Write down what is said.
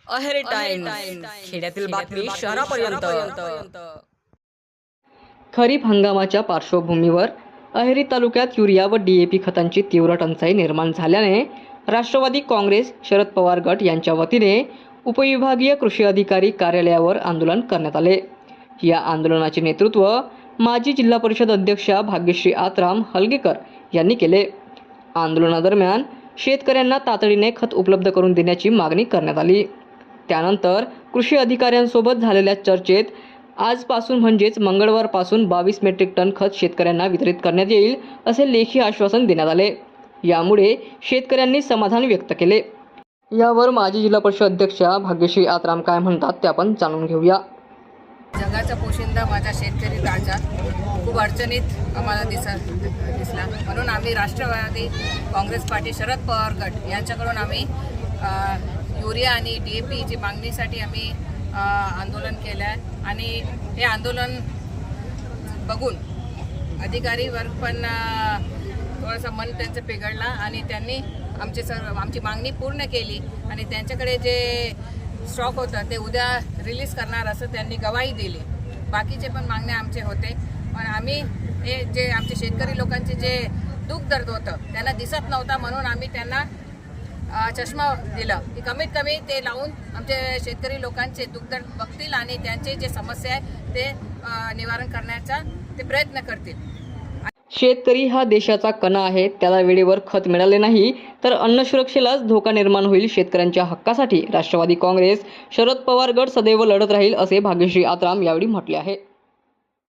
Aheri times, खेड्यातील बातमी शहरापर्यंत। खरीप हंगामाच्या पार्श्वभूमीवर अहेरी तालुक्यात युरिया व DAP खतांची तीव्र टंचाई निर्माण झाल्याने राष्ट्रवादी काँग्रेस शरद पवार गट यांच्या वतीने उपविभागीय कृषी अधिकारी कार्यालयावर आंदोलन करण्यात आले। या आंदोलनाचे नेतृत्व माजी जिल्हा परिषद अध्यक्षा भाग्यश्री आत्राम हलगेकर यांनी केले। आंदोलनादरम्यान शेतकऱ्यांना तातडीने खत उपलब्ध करून देण्याची मागणी करण्यात आली। त्यानंतर कृषी अधिकाऱ्यांसोबत झालेल्या चर्चेत आजपासून म्हणजेच मंगळवारपासून 22 मेट्रिक टन खत शेतकऱ्यांना वितरित करण्यात येईल असे लेखी आश्वासन देण्यात आले। यामुळे शेतकऱ्यांनी समाधान व्यक्त केले। यावर माजी जिल्हा परिषद अध्यक्षा भाग्यश्री आत्राम काय म्हणतात ते आपण जाणून घेऊया। जगाचा पोशिंदा माझा शेतकरी राजा खूप अडचणीत आम्हाला दिसला, म्हणून आम्ही राष्ट्रवादी काँग्रेस पार्टी शरद पवार गट यांच्याकडून आम्ही युरिया आणि DAPची मागणीसाठी आम्ही आंदोलन केलं आहे। आणि हे आंदोलन बघून अधिकारी वर्ग पण थोडंसं मन त्यांचं पिघळला आणि त्यांनी आमची मागणी पूर्ण केली आणि त्यांच्याकडे जे स्टॉक होतं ते उद्या रिलीज करणार असं त्यांनी गवाही दिली। बाकीचे पण मागणे आमचे होते, पण आम्ही हे जे आमचे शेतकरी लोकांचे जे दुःख दर्द होतं त्यांना दिसत नव्हता, म्हणून आम्ही त्यांना चष्मा दिला की कमीत कमी ते लावून आमचे शेतकरी लोकांचे दुःखदर्द बघतील आणि त्यांचे जे समस्या आहे ते निवारण करण्याचा ते प्रयत्न करतील। शेतकरी हा देशाचा कणा आहे, त्याला वेळेवर खत मिळाले नाही तर अन्न सुरक्षेलाच धोका निर्माण होईल। शेतकऱ्यांच्या हक्कासाठी राष्ट्रवादी काँग्रेस शरद पवार गट सदैव लढत राहील असे भाग्यश्री आत्राम यावेळी म्हटले आहे।